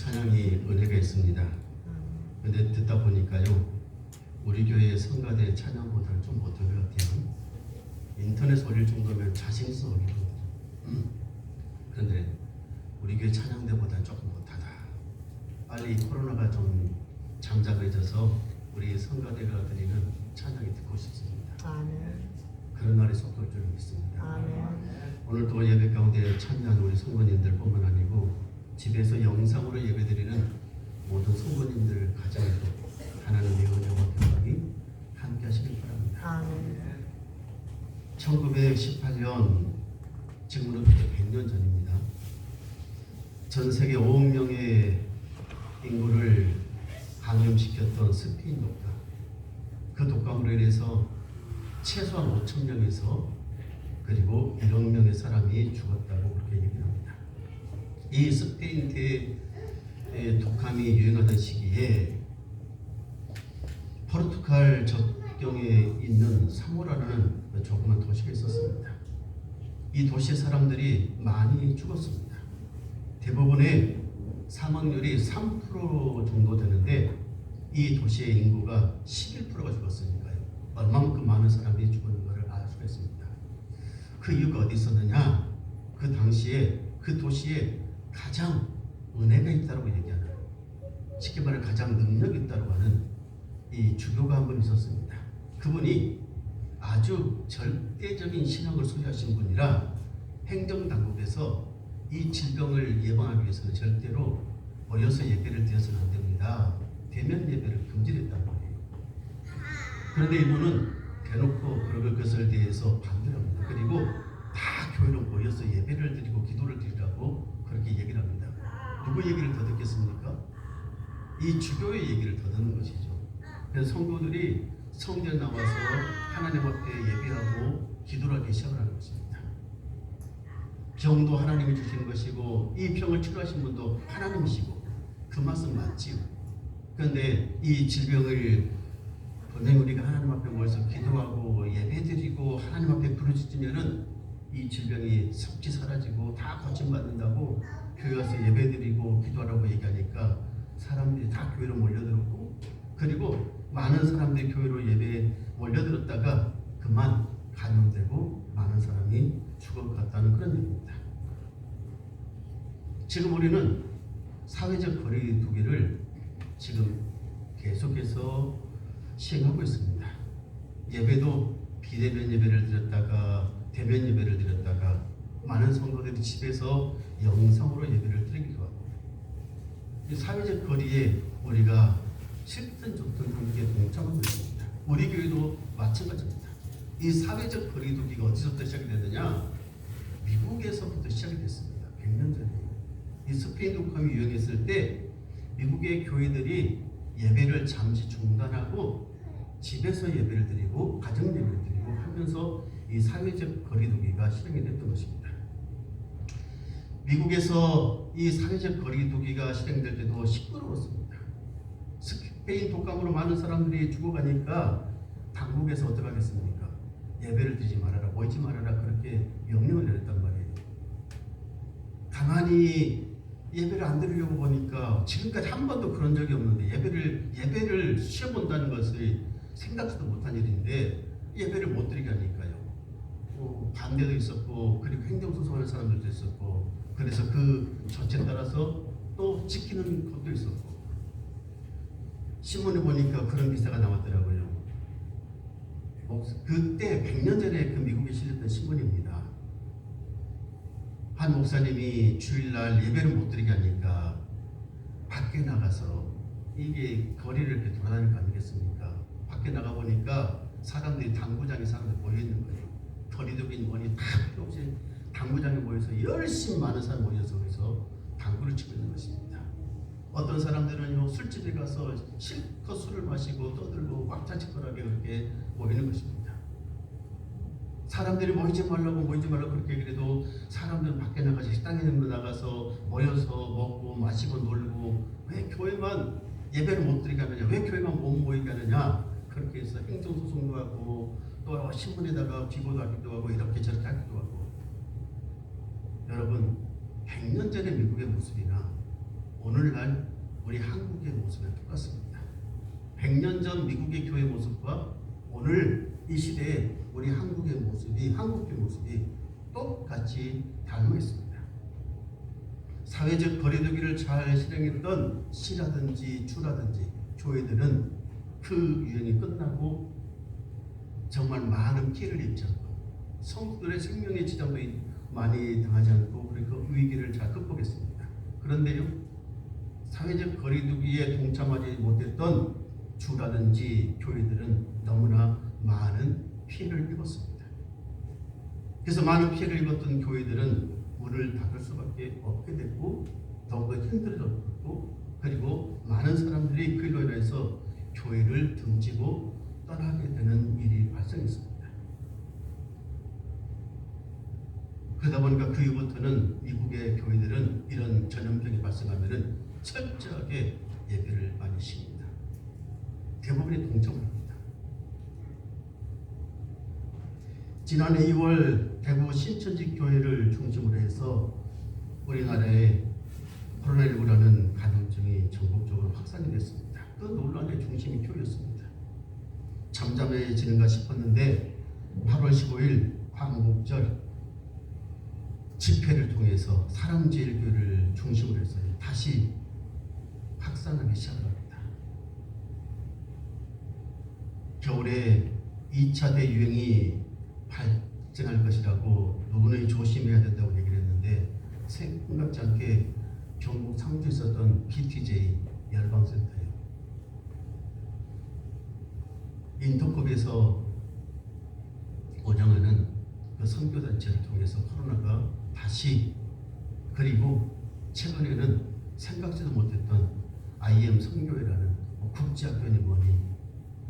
찬양이 은혜가 있습니다. 근데 듣다 보니까요, 우리 교회 성가대 찬양보다는 좀 못한 것 같아요. 인터넷 올릴 정도면 자신 있어 올리거든요. 그런데 우리 교회 찬양대보다는 조금 못하다. 빨리 코로나가 좀 잠잠해져서 우리 성가대가 드리는 찬양이 듣고 싶습니다. 아멘. 그런 날이 속도를 줄 믿습니다. 아멘. 오늘도 예배 가운데 참여한 우리 성도님들뿐만 아니고 집에서 영상으로 예배드리는 모든 성도님들 가정에도 하나님의 은혜와 평강이 함께 하시길 바랍니다. 아멘. 1918년, 지금으로부터 100년 전입니다. 전 세계 5억 명의 인구를 감염시켰던 스페인 독감. 그 독감으로 인해서 최소한 5천 명에서 그리고 1억 명의 사람이 죽었다고 그렇게 얘기합니다. 이 스페인 독감이 유행하던 시기에 포르투갈 접경에 있는 사모라는 조그만 도시가 있었습니다. 이 도시의 사람들이 많이 죽었습니다. 대부분의 사망률이 3% 정도 되는데 이 도시의 인구가 11%가 죽었으니까요. 얼마만큼 많은 사람이 죽었는 것을 알 수가 있습니다. 그 이유가 어디 있었느냐? 그 당시에 그 도시에 가장 은혜가 있다고 얘기하는, 쉽게 말해 가장 능력이 있다고 하는 이 주교가 한 분 있었습니다. 그분이 아주 절대적인 신앙을 소유하신 분이라 행정당국에서 이 질병을 예방하기 위해서는 절대로 모여서 예배를 드려서는 안 됩니다. 대면 예배를 금지했단 말이에요. 그런데 이분은 대놓고 그럴 것을 대해서 반대를 합니다. 그리고 다 교회로 모여서 예배를 드리고 기도를 드리라고 그렇게 얘기를 합니다. 누구 얘기를 더 듣겠습니까? 이 주교의 얘기를 더 듣는 것이죠. 그래서 성도들이 성전에 나와서 하나님 앞에 예배하고 기도를 하기 시작을 하는 것입니다. 병도 하나님이 주시는 것이고 이 병을 치료하신 분도 하나님이시고 그 말씀 맞지요. 그런데 이 질병을 분명히 우리가 하나님 앞에 모여서 기도하고 예배드리고 하나님 앞에 부르짖으면은 이 질병이 속지 사라지고 다 고침받는다고 교회 와서 예배드리고 기도하라고 얘기하니까 사람들이 다 교회로 몰려들었고, 그리고 많은 사람들이 교회로 예배에 몰려들었다가 그만 감염되고 많은 사람이 죽어갔다는 그런 얘기입니다. 지금 우리는 사회적 거리두기를 지금 계속해서 시행하고 있습니다. 예배도 비대면 예배를 드렸다가 대면 예배를 드렸다가 많은 성도들이 집에서 영상으로 예배를 드리기도 하고, 이 사회적 거리에 우리가 싫든 좋든 함께 동참하고 있습니다. 우리 교회도 마찬가지입니다. 이 사회적 거리두기가 어디서부터 시작이 됐느냐? 미국에서부터 시작이 됐습니다. 100년 전에 이 스페인 독감이 유행했을 때 미국의 교회들이 예배를 잠시 중단하고 집에서 예배를 드리고 가정 예배를 드리고 하면서 이 사회적 거리두기가 실행이 됐던 것입니다. 미국에서 이 사회적 거리두기가 실행될 때도 시끄러웠습니다. 스페인 독감으로 많은 사람들이 죽어가니까 당국에서 어떻게 하겠습니까? 예배를 드리지 말아라, 모이지 말아라, 그렇게 명령을 내렸단 말이에요. 가만히 예배를 안 드리려고 보니까 지금까지 한 번도 그런 적이 없는데 예배를 쉬어본다는 것을 생각지도 못한 일인데 예배를 못 드리게 하니까요. 반대도 있었고, 그리고 행정소송하는 사람들도 있었고, 그래서 그 조치에 따라서 또 지키는 것도 있었고, 신문에 보니까 그런 기사가 나왔더라고요. 그때 100년 전에 그 미국에 실렸던 신문입니다. 한 목사님이 주일날 예배를 못 드리게 하니까 밖에 나가서, 이게 거리를 이렇게 돌아다닐 거 아니겠습니까? 밖에 나가 보니까 사람들이 당구장에 사람들이 모여 있는 거예요. 거리두기 뭐니 다 필요 없이 당구장에 모여서 열심히 많은 사람 모여서 거기서 당구를 치고 있는 것입니다. 어떤 사람들은요, 술집에 가서 실컷 술을 마시고 떠들고 왁자지껄하게 그렇게 모이는 것입니다. 사람들이 모이지 말라고 그렇게 그래도 사람들은 밖에 나가서 식당에 나가서 모여서 먹고 마시고 놀고, 왜 교회만 예배를 못 드리게 하느냐, 왜 교회만 못 모이게 하느냐, 그렇게 해서 행정소송도 하고 또 신문에다가 비보하기도 하고 이렇게 저렇게 하기도 하고. 여러분, 100년 전의 미국의 모습이나 오늘날 우리 한국의 모습은 똑같습니다. 100년 전 미국의 교회 모습과 오늘 이 시대에 우리 한국의 모습이 똑같이 닮아 있습니다. 사회적 거리두기를 잘 실행했던 시라든지 주라든지 교회들은 그 유행이 끝나고 정말 많은 피해를 입지 않고 성도들의 생명의 지장도 많이 당하지 않고 그 위기를 잘 극복했습니다. 그런데요, 사회적 거리두기에 동참하지 못했던 주라든지 교회들은 너무나 많은 피해를 입었습니다. 그래서 많은 피해를 입었던 교회들은 문을 닫을 수밖에 없게 됐고 더욱더 힘들어졌고, 그리고 많은 사람들이 그 일로 인해서 교회를 등지고 떠나게 되는 일이 발생했습니다. 그러다 보니까 그 이후부터는 미국의 교회들은 이런 전염병이 발생하면 철저하게 예배를 많이 시킵니다. 대부분이 동참합니다. 지난해 2월 대구 신천지 교회를 중심으로 해서 우리나라에 코로나19라는 감염증이 전국적으로 확산이 됐습니다. 그 논란의 중심이 교회였습니다. 잠잠해지는가 싶었는데 8월 15일 광복절 집회를 통해서 사랑제일교회를 중심으로 해서 다시 확산하기 시작합니다. 겨울에 2차 대유행이 발생할 것이라고 누구는 조심해야 된다고 얘기를 했는데 생각지 않게 경북 상주에 있었던 BTJ 열방센터에 인터컵에서 운영하는 그 선교단체를 통해서 코로나가 다시, 그리고 최근에는 생각지도 못했던 IM 선교회라는 국제학교니 뭐니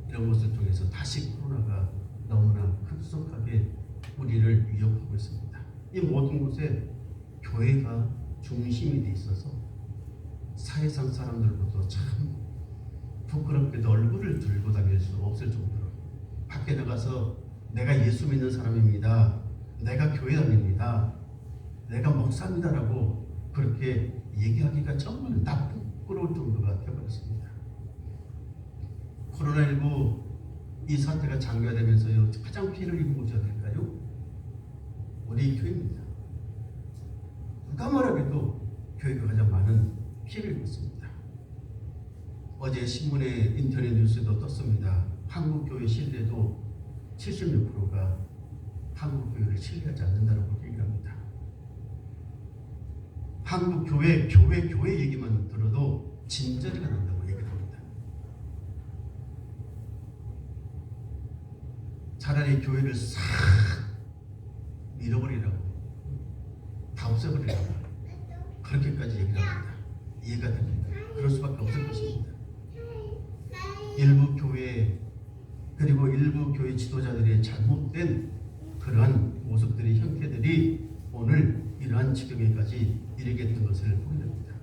이런 것을 통해서 다시 코로나가 너무나 급속하게 우리를 위협하고 있습니다. 이 모든 곳에 교회가 중심이 돼 있어서 사회상 사람들부터 참 부끄럽게도 얼굴을 들고 다닐 수 없을 정도로 밖에 나가서 내가 예수 믿는 사람입니다, 내가 교회 다닙니다, 내가 목사입니다라고 그렇게 얘기하기가 정말 부끄러울 정도가 되어버렸습니다. 코로나19 이 사태가 장기화되면서요, 가장 피해를 입은 곳이 어딜까요? 우리 교회입니다. 누가 뭐라해도 교회가 가장 많은 피해를 입었습니다. 어제 신문에 인터넷 뉴스에도 떴습니다. 한국교회 신뢰도 76%가 한국교회를 신뢰하지 않는다고 얘기를 합니다. 한국교회, 교회 얘기만 들어도 진저리가 난다고 얘기를 합니다. 차라리 교회를 싹 밀어버리라고, 다 없애버리라고 그렇게까지 얘기를 합니다. 이해가 됩니다. 그럴 수밖에 없을 것입니다. 일부 교회, 그리고 일부 교회 지도자들의 잘못된 그러한 모습들이, 형태들이 오늘 이러한 지경에까지 이르게 된 것을 보게 됩니다.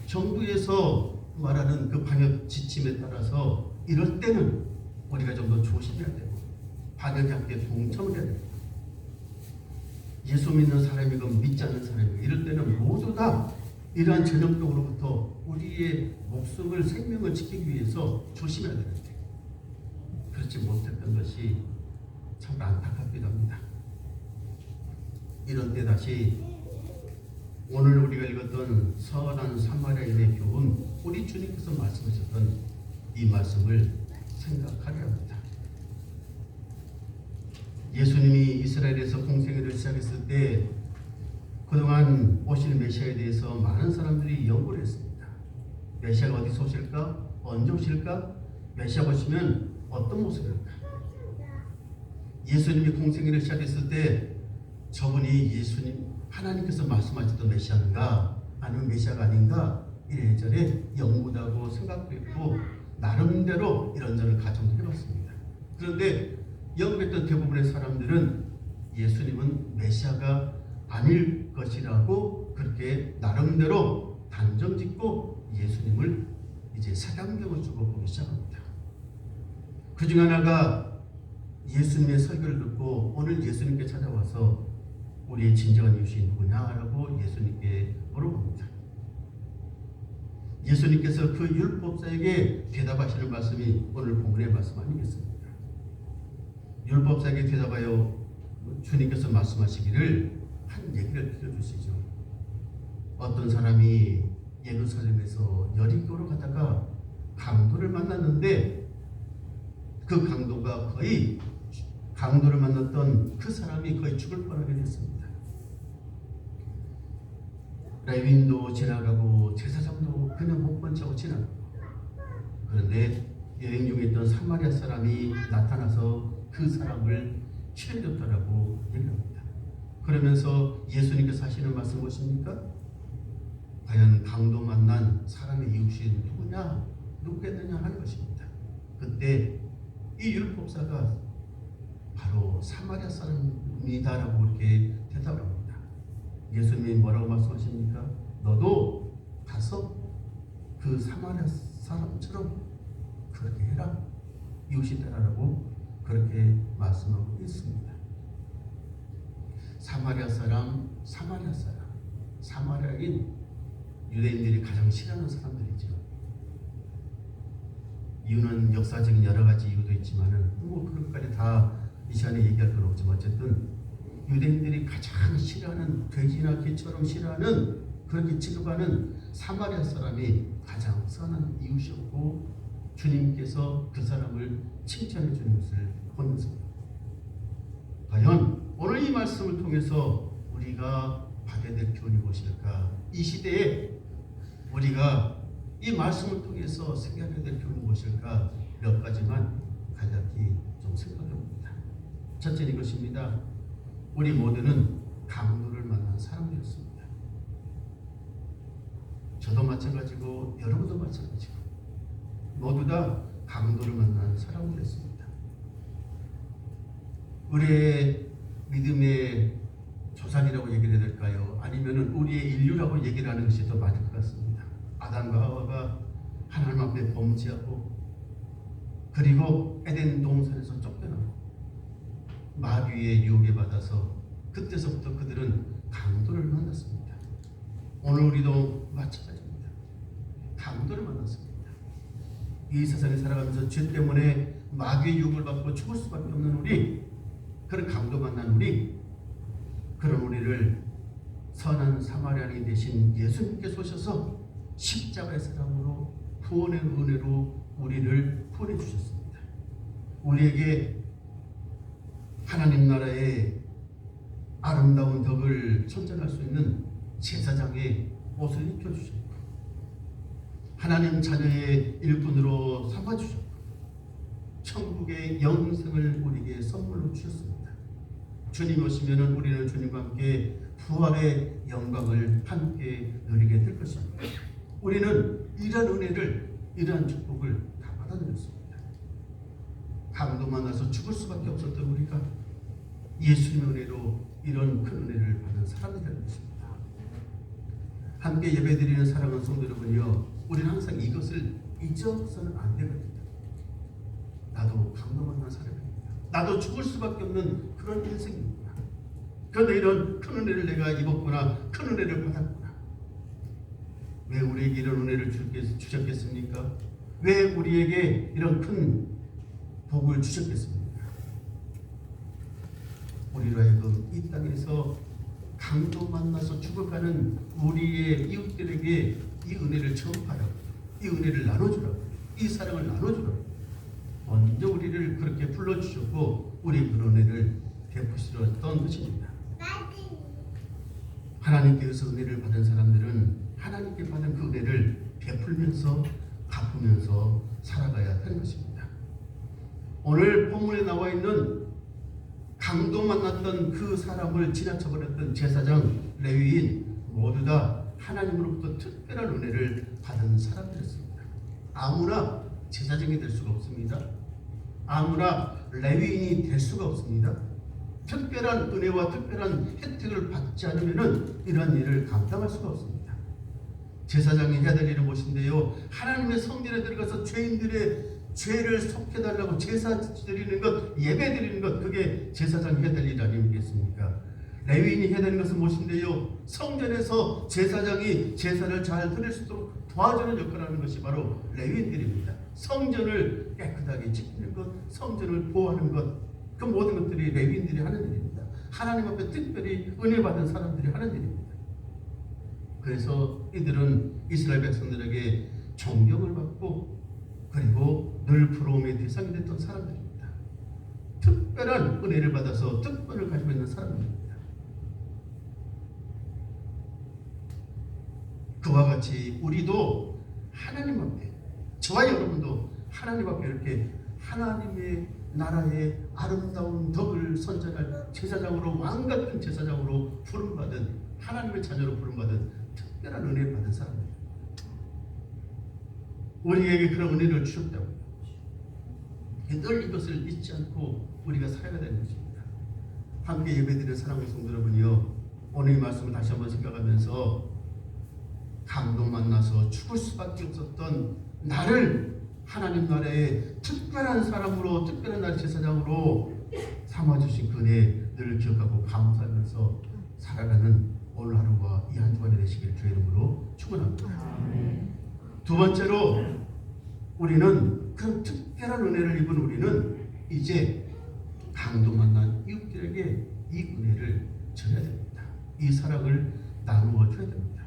정부에서 말하는 그 방역 지침에 따라서 이럴 때는 우리가 좀 더 조심해야 되고 방역에 함께 동참을 해야 됩니다. 예수 믿는 사람이건 믿지 않는 사람이건 이럴 때는 모두 다 이러한 전염병으로부터 우리의 목숨을, 생명을 지키기 위해서 조심해야 되는데 그렇지 못했던 것이 참 안타깝기도 합니다. 이런 때 다시 오늘 우리가 읽었던 선한 사마리아인의 교훈, 우리 주님께서 말씀하셨던 이 말씀을 생각하게 합니다. 예수님이 이스라엘에서 공생애를 시작했을 때 그동안 오실 메시아에 대해서 많은 사람들이 연구를 했습니다. 메시아가 어디서 오실까? 언제 오실까? 메시아가 오시면 어떤 모습일까? 예수님이 공생애를 시작했을 때 저분이 예수님, 하나님께서 말씀하셨던 메시아인가 아니면 메시아가 아닌가 이래저래 연구하고 생각도 했고 나름대로 이런저런 가정도 해봤습니다. 그런데 연구했던 대부분의 사람들은 예수님은 메시아가 아닐 것이라고 그렇게 나름대로 단정짓고 예수님을 이제 색안경을 주고 보기 시작합니다. 그중 하나가 예수님의 설교를 듣고 오늘 예수님께 찾아와서 우리의 진정한 이웃이 누구냐라고 예수님께 물어봅니다. 예수님께서 그 율법사에게 대답하시는 말씀이 오늘 본문의 말씀 아니겠습니까? 율법사에게 대답하여 주님께서 말씀하시기를 한 얘기를 들려주시죠. 어떤 사람이 예루살렘에서 여리고로 가다가 강도를 만났는데 그 강도를 만났던 그 사람이 거의 죽을 뻔하게 됐습니다. 레위인도 지나가고 제사장도 그냥 못 본 척 지나가고, 그런데 여행 중에 있던 사마리아 사람이 나타나서 그 사람을 치료해줬다라고 얘기합니다. 그러면서 예수님께서 하시는 말씀 무엇입니까? 과연 강도 만난 사람의 이웃이 누구겠느냐 하는 것입니다. 그때 이 율법사가 바로 사마리아 사람이다라고 이렇게 대답을 합니다. 예수님이 뭐라고 말씀하십니까? 너도 가서 그 사마리아 사람처럼 그렇게 해라, 이웃이 되라라고 그렇게 말씀하고 있습니다. 사마리아인 유대인들이 가장 싫어하는 사람들이죠. 이유는 역사적인 여러 가지 이유도 있지만은 그것까지 다 이 시간에 얘기할 건 없지만 어쨌든 유대인들이 가장 싫어하는, 돼지나 개처럼 싫어하는, 그렇게 취급하는 사마리아 사람이 가장 선한 이웃이었고, 주님께서 그 사람을 칭찬해 주는 것을 보면서요. 과연 오늘 이 말씀을 통해서 우리가 받아야 될 교훈이 무엇일까? 이 시대에 우리가 이 말씀을 통해서 생각해야 될 교훈이 무엇일까? 몇 가지만 간략히 좀 생각해 봅니다. 첫째는 이것입니다. 우리 모두는 강도를 만난 사람들이었습니다. 저도 마찬가지고 여러분도 마찬가지고 모두 다 강도를 만난 사람들이었습니다. 우리의 믿음의 조상이라고 얘기를 해야 될까요? 아니면 우리의 인류라고 얘기를 하는 것이 더 맞을 것 같습니다. 아담과 하와가 하나님 앞에 범죄하고, 그리고 에덴 동산에서 쫓겨나고 마귀의 유혹에 받아서 그때서부터 그들은 강도를 만났습니다. 오늘 우리도 마찬가지입니다. 강도를 만났습니다. 이 세상에 살아가면서 죄 때문에 마귀의 유혹을 받고 죽을 수밖에 없는 우리, 그런 강도 만난 우리, 그런 우리를 선한 사마리아인 대신 예수님께서 오셔서 십자가의 사랑으로 구원의 은혜로 우리를 구원해 주셨습니다. 우리에게 하나님 나라의 아름다운 덕을 선전할 수 있는 제사장의 옷을 입혀주셨고, 하나님 자녀의 일꾼으로 삼아주셨고, 천국의 영생을 우리에게 선물로 주셨습니다. 주님 오시면 우리는 주님과 함께 부활의 영광을 함께 누리게 될 것입니다. 우리는 이러한 은혜를, 이러한 축복을 다 받아들였습니다. 강도 만나서 죽을 수밖에 없었던 우리가 예수님의 은혜로 이런 큰 은혜를 받는 사람이 되는 것입니다. 함께 예배드리는 사랑하는 성도 여러분이요, 우리는 항상 이것을 잊어서는 안 되거든요. 나도 강도 만난 사람입니다. 나도 죽을 수밖에 없는 그런 인생입니다. 그런데 이런 큰 은혜를 내가 입었구나, 큰 은혜를 받았구나. 왜 우리에게 이런 은혜를 주셨겠습니까? 왜 우리에게 이런 큰 복을 주셨겠습니까? 우리로 하여금 이 땅에서 강도 만나서 죽어가는 우리의 이웃들에게 이 은혜를 전파하라고, 이 은혜를 나눠주라고, 이 사랑을 나눠주라고 먼저 우리를 그렇게 불러주셨고, 우리 그 은혜를 베푸시던 것입니다. 하나님께서 은혜를 받은 사람들은 하나님께 받은 그 은혜를 베풀면서 갚으면서 살아가야 하는 것입니다. 오늘 본문에 나와 있는 강도 만났던 그 사람을 지나쳐버렸던 제사장, 레위인 모두 다 하나님으로부터 특별한 은혜를 받은 사람들이었습니다. 아무나 제사장이 될 수가 없습니다. 아무나 레위인이 될 수가 없습니다. 특별한 은혜와 특별한 혜택을 받지 않으면 이러한 일을 감당할 수가 없습니다. 제사장이 해야 될 일은 무엇인데요? 하나님의 성전에 들어가서 죄인들의 죄를 속해달라고 제사 드리는 것, 예배 드리는 것, 그게 제사장이 해야 될 일 아니겠습니까? 레위인이 해야 되는 것은 무엇인데요? 성전에서 제사장이 제사를 잘 드릴 수 있도록 도와주는 역할을 하는 것이 바로 레위인들입니다. 성전을 깨끗하게 지키는 것, 성전을 보호하는 것, 그 모든 것들이 레위인들이 하는 일입니다. 하나님 앞에 특별히 은혜 받은 사람들이 하는 일입니다. 그래서 이들은 이스라엘 백성들에게 존경을 받고 그리고 늘 부러움의 대상이 됐던 사람들입니다. 특별한 은혜를 받아서 특권을 가지고 있는 사람들입니다. 그와 같이 우리도 하나님 앞에, 저와 여러분도 하나님 앞에 이렇게 하나님의 나라의 아름다운 덕을 선전할 제사장으로, 왕같은 제사장으로 부름받은, 하나님의 자녀로 부름받은 특별한 은혜를 받은 사람들입니다. 우리에게 그런 은혜를 주셨다고요. 늘 이것을 잊지 않고 우리가 살아야 되는 것입니다. 함께 예배드리는 사랑하는 성도 여러분이요, 오늘 이 말씀을 다시 한번 생각하면서 감동 만나서 죽을 수밖에 없었던 나를 하나님 나라의 특별한 사람으로, 특별한 나라의 제사장으로 삼아주신 그 은혜 늘 기억하고 감사하면서 살아가는 오늘 하루와 이 한 주간이 되시길 주의 이름으로 축원합니다. 두 번째로, 우리는 그런 특별한 은혜를 입은 우리는 이제 강도 만난 이웃들에게 이 은혜를 전해야 됩니다. 이 사랑을 나누어 줘야 됩니다.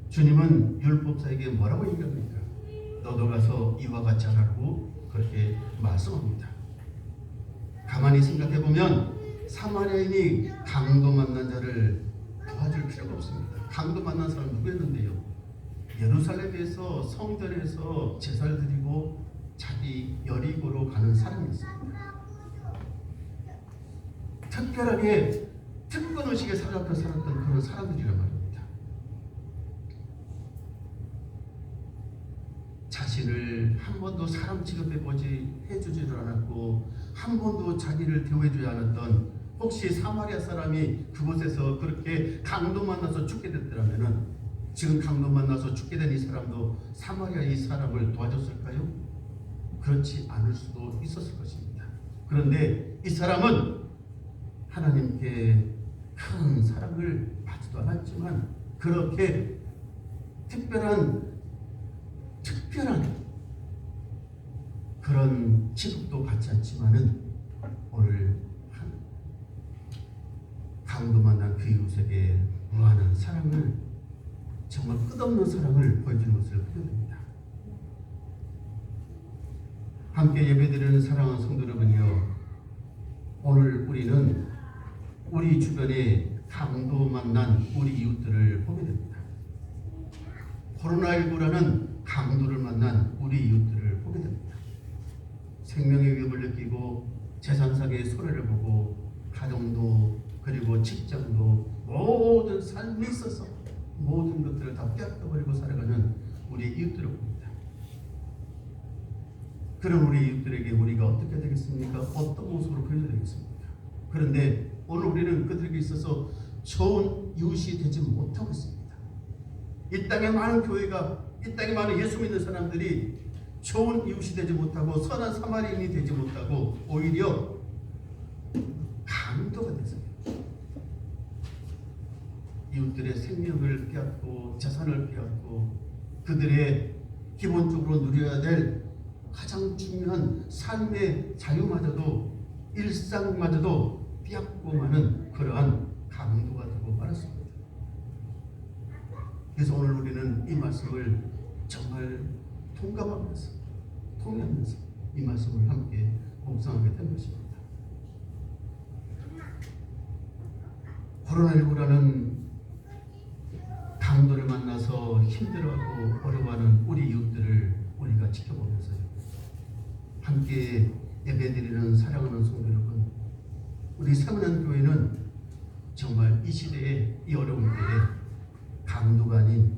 주님은 율법사에게 뭐라고 얘기합니까? 너도 가서 이와 같이 하라고 그렇게 말씀합니다. 가만히 생각해 보면 사마리아인이 강도 만난 자를 도와줄 필요가 없습니다. 강도 만난 사람 누구였는데요? 예루살렘에서 성전에서 제사를 드리고 자기 여리고로 가는 사람이었습니다. 특별하게 특권의식에 살았던 그런 사람들이란 말입니다. 자신을 한 번도 사람 해주지를 않았고 한 번도 자기를 대우해주지 않았던, 혹시 사마리아 사람이 그곳에서 그렇게 강도 만나서 죽게 됐더라면 지금 강도 만나서 죽게 된 이 사람도 사마리아 이 사람을 도와줬을까요? 그렇지 않을 수도 있었을 것입니다. 그런데 이 사람은 하나님께 큰 사랑을 받지도 않았지만 그렇게 특별한 그런 취급도 받지 않지만은 오늘 강도 만난 그 이웃에게 무한한 사랑을, 정말 끝없는 사랑을 보여주는 것을 보여줍니다. 함께 예배드리는 사랑하는 성도 여러분이요, 오늘 우리는 우리 주변에 강도 만난 우리 이웃들을 보게 됩니다. 코로나19라는 강도를 만난 우리 이웃들을 보게 됩니다. 생명의 위협을 느끼고 재산상의 손해를 보고 가정도 그리고 직장도 모든 삶에 있어서 모든 것들을 다 빼앗겨버리고 살아가는 우리 이웃들을 봅니다. 그런 우리 이웃들에게 우리가 어떻게 되겠습니까? 어떤 모습으로 보여야 되겠습니까? 그런데 오늘 우리는 그들에게 있어서 좋은 이웃이 되지 못하고 있습니다. 이 땅에 많은 교회가, 이 땅에 많은 예수 믿는 사람들이 좋은 이웃이 되지 못하고 선한 사마리아인이 되지 못하고 오히려 강도가 되세요. 이웃들의 생명을 빼앗고 재산을 빼앗고 그들의 기본적으로 누려야 될 가장 중요한 삶의 자유마저도, 일상마저도 빼앗고 마는 그러한 강도가 되고 말았습니다. 그래서 오늘 우리는 이 말씀을 정말 통감하면서 통하면서 이 말씀을 함께 묵상하게 된 것입니다. 코로나19라는 강도를 만나서 힘들어하고 어려워하는 우리 이웃들을 우리가 지켜보면서요, 함께 예배드리는 사랑하는 성도 여러분, 우리 세문안교회는 정말 이 시대에, 이 어려운 때에 강도가 아닌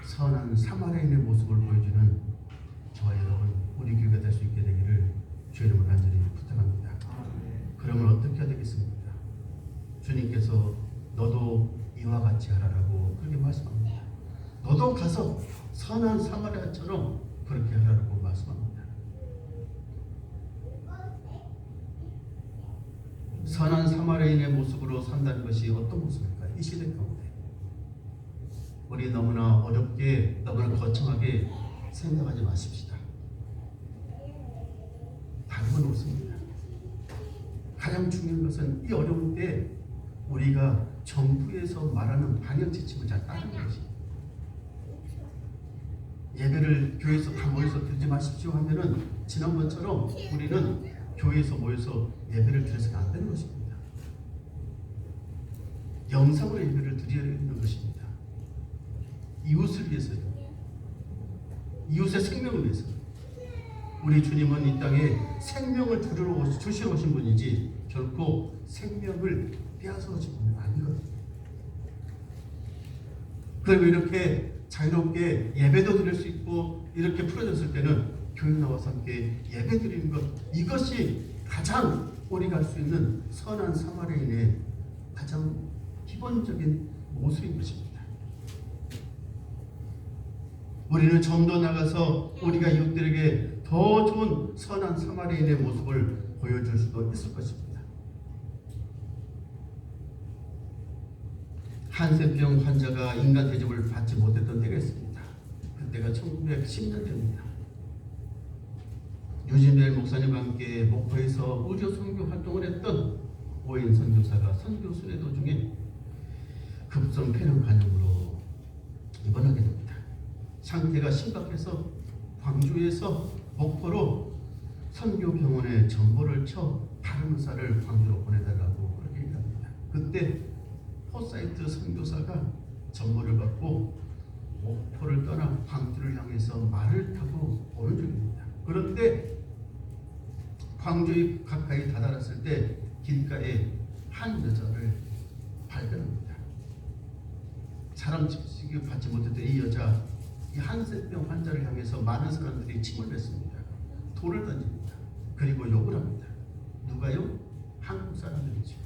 선한 사마리아인의 모습을 보여주는 저와 여러분, 우리 교회가 될 수 있게 되기를 주의 이름으로 간절히 부탁합니다. 그러면 어떻게 해야 되겠습니까? 주님께서 너도 이와 같이 하라라고 그렇게 말씀합니다. 너도 가서 선한 사마리아처럼 그렇게 하라고 말씀합니다. 선한 사마리아인의 모습으로 산다는 것이 어떤 모습일까요? 이 시대 가운데 우리 너무나 어렵게 너무나 거창하게 생각하지 마십시다. 다른 건 없습니다. 가장 중요한 것은 이 어려울 때 우리가 정부에서 말하는 방역 지침을 잘 따르는 것입니다. 예배를 교회에서 다 모여서 드리지 마십시오 하면은 지난번처럼 우리는 교회에서 모여서 예배를 드려서는 안 되는 것입니다. 영상으로 예배를 드려야 하는 것입니다. 이웃을 위해서요. 이웃의 생명을 위해서. 우리 주님은 이 땅에 생명을 주시러 오신 분이지 결코 생명을 빼앗아 오신 분은 아니거든요. 그리고 이렇게 자유롭게 예배도 드릴 수 있고 이렇게 풀어졌을 때는 교회 나와서 함께 예배 드리는 것, 이것이 가장 우리가 할 수 있는 선한 사마리아인의 가장 기본적인 모습인 것입니다. 우리는 좀 더 나가서 우리가 이웃들에게 더 좋은 선한 사마리아인의 모습을 보여줄 수도 있을 것입니다. 한센병 환자가 인간 대접을 받지 못했던 때가 있습니다. 그때가 1910년대입니다. 유진벨 목사님과 함께 목포에서 의료 선교 활동을 했던 오인 선교사가 선교 순회 도중에 급성 폐렴 간염으로 입원하게 됩니다. 상태가 심각해서 광주에서 목포로 선교병원에 전보를 쳐 다른 의사를 광주로 보내달라고 그렇게 얘기합니다. 그때 포사이트 선교사가 전보를 받고 목포를 떠나 광주를 향해서 말을 타고 오는 중입니다. 그런데 광주에 가까이 다다랐을 때 길가에 한 여자를 발견합니다. 사람 취급 받지 못했던 이 여자, 이 한센병 환자를 향해서 많은 사람들이 침을 뱉습니다. 돌을 던집니다. 그리고 욕을 합니다. 누가요? 한국 사람들이죠.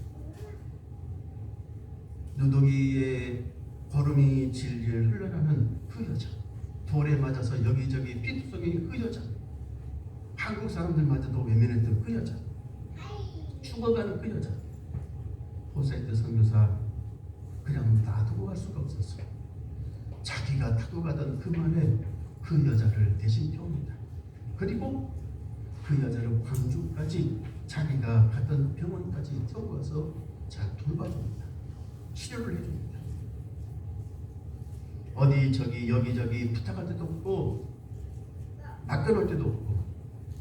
누더기에 거름이 질질 흘러나는 그 여자, 돌에 맞아서 여기저기 삐뚤어진 그 여자, 한국 사람들마저도 외면했던 그 여자, 죽어가는 그 여자, 포사이트 선교사 그냥 놔두고 갈 수가 없었어요. 자기가 타고 가던 그 말에 그 여자를 대신 태웁니다. 그리고 그 여자를 광주까지 자기가 갔던 병원까지 태우고 가서 잘 돌봐줍니다. 치료를 해줍니다. 어디 저기 여기저기 부탁할 때도 없고 맡겨놓을 때도 없고,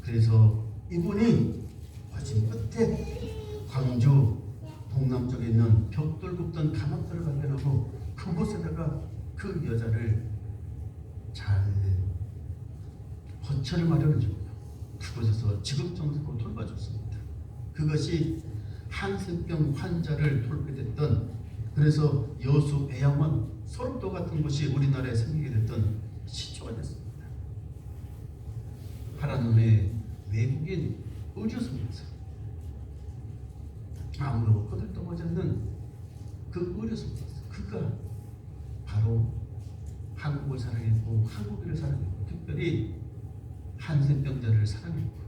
그래서 이분이 마침 끝에 광주 동남쪽에 있는 벽돌 굽던 가마터를 발견하고 그곳에다가 그 여자를 잘 거처를 마련해 줍니다. 그곳에서 지극정성으로 돌봐줬습니다. 그것이 한센병 환자를 돌보됐던, 그래서 여수 배양원 소록도 같은 곳이 우리나라에 생기게 됐던 시초가 됐습니다. 파란 눈의 외국인 의료선교사, 아무도 거들떠보지 않는 그 의료선교사, 그가 바로 한국을 사랑했고 한국인을 사랑했고 특별히 한센병자를 사랑했고,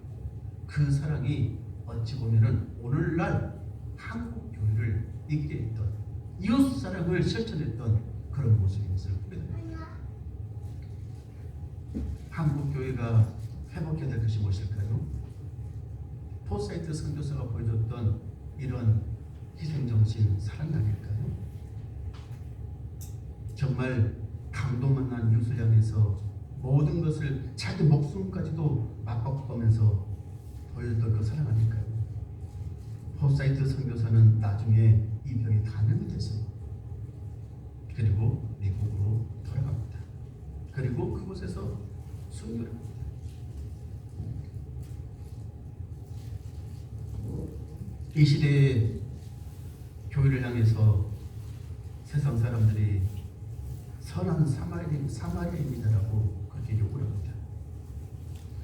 그 사랑이 어찌 보면은 오늘날 한국 교회를 이끌게 했던, 이웃 사랑을 실천했던 그런 모습인 것을 보게 됩니다. 한국 교회가 회복해야 될 것이 무엇일까요? 포사이트 선교사가 보여줬던 이런 희생정신, 사랑이 아닐까요? 정말 감동만난 이웃을 향해서 모든 것을 자기 목숨까지도 맞바꾸면서 보여줬던 그 사랑 아닐까요? 포사이트 선교사는 나중에 이 병이 감염이 됐어요. 그리고 미국으로 돌아갑니다. 그리고 그곳에서 순교를 합니다. 이 시대의 교회를 향해서 세상 사람들이 선한 사마리아인이다라고 그렇게 욕을 합니다.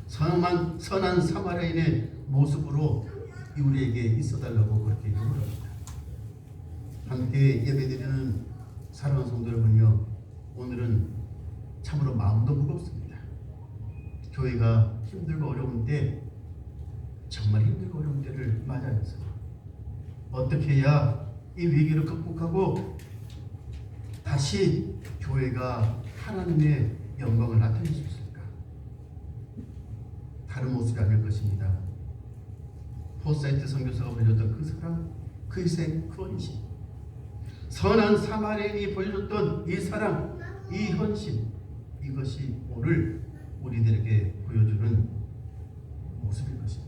선한 사마리아인의 모습으로 우리에게 있어달라고 그렇게 욕을 합니다. 함께 예배드리는 사랑하는 성도 여러분요, 오늘은 참으로 마음도 무겁습니다. 교회가 힘들고 어려운 때, 정말 힘들고 어려운 때를 맞이하면서 어떻게 해야 이 위기를 극복하고 다시 교회가 하나님의 영광을 나타낼 수 있을까? 다른 모습이 아닐 것입니다. 포사이트 선교사가 보여줬던 그 사랑, 그 희생, 그 헌신, 선한 사마리아인이 보여줬던 이 사랑, 이 헌신, 이것이 오늘 우리들에게 보여주는 모습일 것입니다.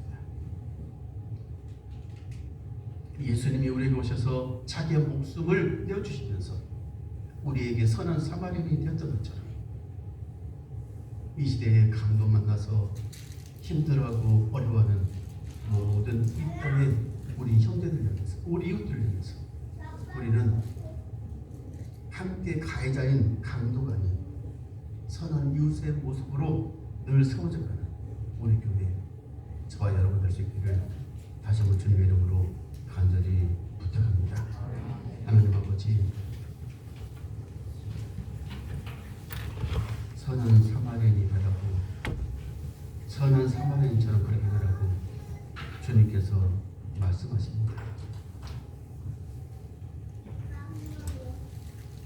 예수님이 우리에게 오셔서 자기의 목숨을 내어주시면서 우리에게 선한 사마리아인이 되었던 것처럼 이 시대에 강도 만나서 힘들어하고 어려워하는 모든 이 땅의 우리 형제들 위해서, 우리 이웃들 위해서 우리는 함께 가해자인 강도가 아닌 선한 이웃의 모습으로 늘 세워져가는 우리 교회 저와 여러분 될 수 있기를 다시 한번 주님의 이름으로 간절히 부탁합니다. 하나님 아버지, 선한 사마리아인이 바라고 선한 사마리아인처럼 그렇게 하라고 주님께서 말씀하십니다.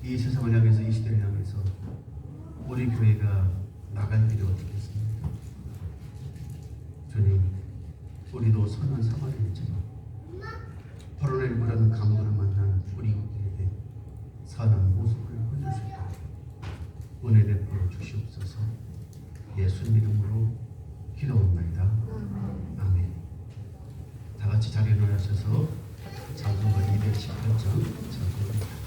이 세상을 향해서, 이 시대를 향해서 우리 교회가 나갈 길이 어떻게 있습니까? 주님, 우리도 선한 사마리아인처럼 코로나19라는 강도를 만난 우리 이웃들에게 선한 모습을 보여줄 수 있도록 은혜 베풀어 주시옵소서. 예수님 이름으로 기도합니다. 아멘. 다 같이 자리에 일어나셔서 찬송가 218장 찬송합니다.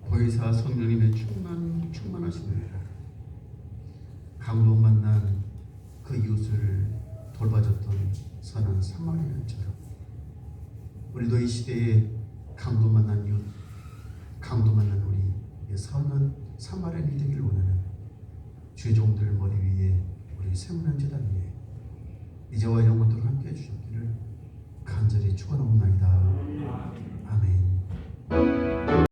보혜사 성령님의 충만하십니다. 강도 만난 그 이웃을 돌봐줬던 선한 사마리아인처럼 우리도 이 시대에 강도 만난 이웃, 강도 만난 우리 선한 사마리아인이 되기를 원하는 죄종들 머리 위에 우리 세문한 제단 위에 이제와 영원토록 함께 해주셨기를 간절히 축원하옵나이다. 아멘.